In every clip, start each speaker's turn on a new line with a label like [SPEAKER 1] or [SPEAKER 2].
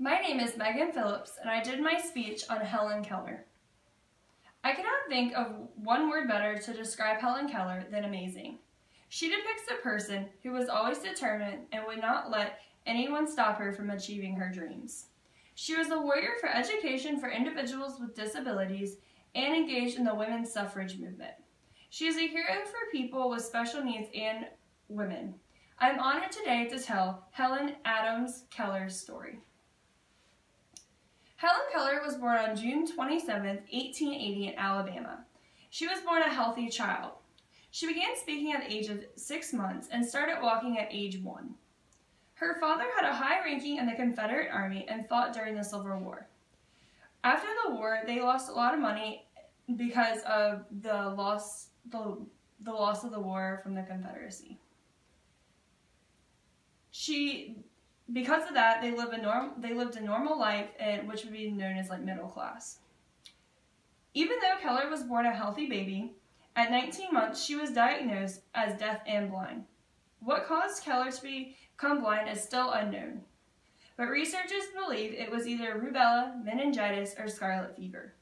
[SPEAKER 1] My name is Megan Phillips, and I did my speech on Helen Keller. I cannot think of one word better to describe Helen Keller than amazing. She depicts a person who was always determined and would not let anyone stop her from achieving her dreams. She was a warrior for education for individuals with disabilities and engaged in the women's suffrage movement. She is a hero for people with special needs and women. I am honored today to tell Helen Adams Keller's story. Helen Keller was born on June 27, 1880 in Alabama. She was born a healthy child. She began speaking at the age of 6 months and started walking at age 1. Her father had a high ranking in the Confederate Army and fought during the Civil War. After the war, they lost a lot of money because of the loss of the war from the Confederacy. Because of that, they lived a normal life, which would be known as like middle class. Even though Keller was born a healthy baby, at 19 months she was diagnosed as deaf and blind. What caused Keller to become blind is still unknown, but researchers believe it was either rubella, meningitis, or scarlet fever.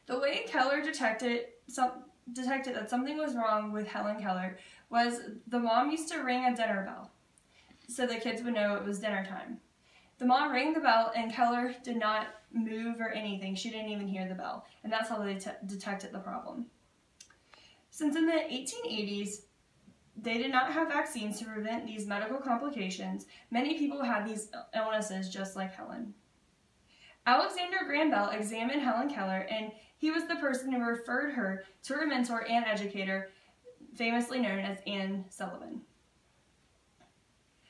[SPEAKER 1] The way Keller detected that something was wrong with Helen Keller was the mom used to ring a dinner bell, so the kids would know it was dinner time. The mom rang the bell and Keller did not move or anything. She didn't even hear the bell, and that's how they detected the problem. Since in the 1880s, they did not have vaccines to prevent these medical complications, many people had these illnesses just like Helen. Alexander Graham Bell examined Helen Keller, and he was the person who referred her to her mentor and educator, famously known as Anne Sullivan.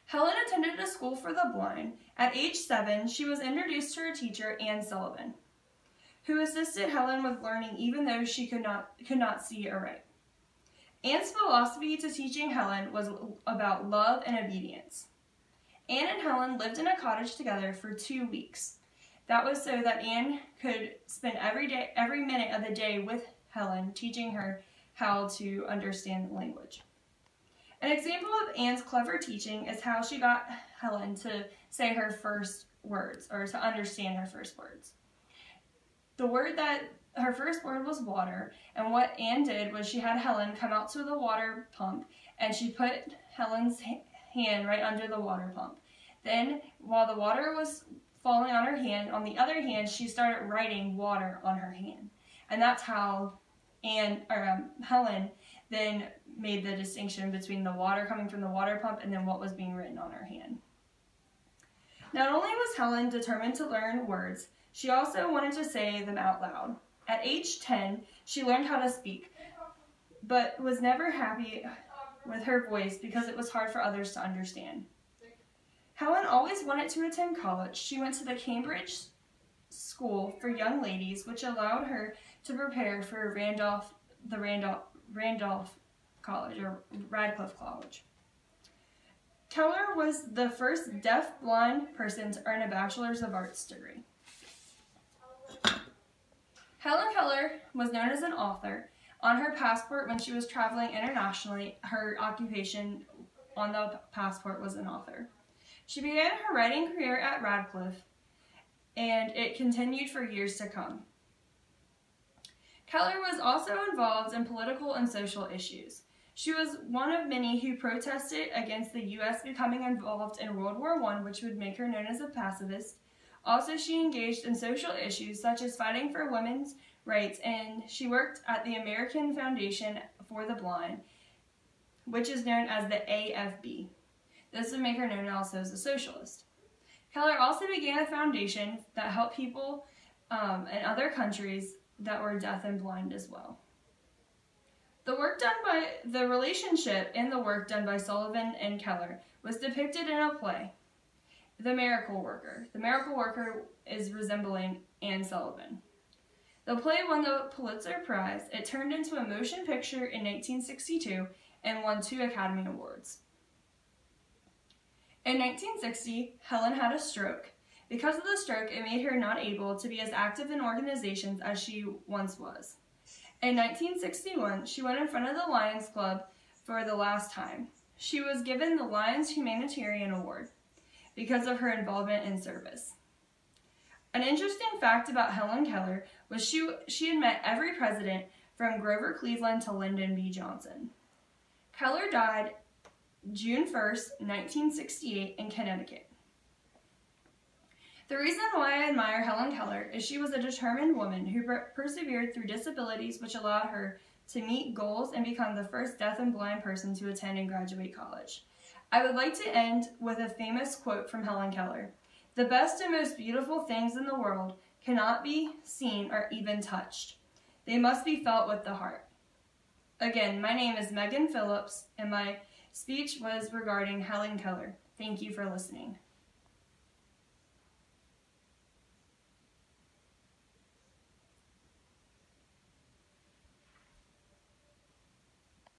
[SPEAKER 1] Helen attended a school for the blind. At age 7, she was introduced to her teacher, Anne Sullivan, who assisted Helen with learning even though she could not see or write. Anne's philosophy to teaching Helen was about love and obedience. Anne and Helen lived in a cottage together for 2 weeks. That was so that Anne could spend every minute of the day with Helen, teaching her how to understand the language. An example of Anne's clever teaching is how she got Helen to say her first words, or to understand her first words. Her first word was water, and what Anne did was she had Helen come out to the water pump, and she put Helen's hand right under the water pump. Then, while the water was falling on her hand, on the other hand, she started writing water on her hand. And that's how Helen then made the distinction between the water coming from the water pump and then what was being written on her hand. Not only was Helen determined to learn words, she also wanted to say them out loud. At age 10, she learned how to speak, but was never happy with her voice because it was hard for others to understand. Helen always wanted to attend college. She went to the Cambridge School for Young Ladies, which allowed her to prepare for Randolph College, or Radcliffe College. Keller was the first deaf-blind person to earn a Bachelor's of Arts degree. Helen Keller was known as an author. On her passport, when she was traveling internationally, her occupation on the passport was an author. She began her writing career at Radcliffe, and it continued for years to come. Keller was also involved in political and social issues. She was one of many who protested against the U.S. becoming involved in World War I, which would make her known as a pacifist. Also, she engaged in social issues such as fighting for women's rights, and she worked at the American Foundation for the Blind, which is known as the AFB. This would make her known also as a socialist. Keller also began a foundation that helped people in other countries that were deaf and blind as well. The relationship and the work done by Sullivan and Keller was depicted in a play, The Miracle Worker. The Miracle Worker is resembling Anne Sullivan. The play won the Pulitzer Prize. It turned into a motion picture in 1962 and won 2 Academy Awards. In 1960, Helen had a stroke. Because of the stroke, it made her not able to be as active in organizations as she once was. In 1961, she went in front of the Lions Club for the last time. She was given the Lions Humanitarian Award. because of her involvement in service. An interesting fact about Helen Keller was she had met every president from Grover Cleveland to Lyndon B. Johnson. Keller died June 1st, 1968 in Connecticut. The reason why I admire Helen Keller is she was a determined woman who persevered through disabilities which allowed her to meet goals and become the first deaf and blind person to attend and graduate college. I would like to end with a famous quote from Helen Keller. "The best and most beautiful things in the world cannot be seen or even touched. They must be felt with the heart." Again, my name is Megan Phillips, and my speech was regarding Helen Keller. Thank you for listening.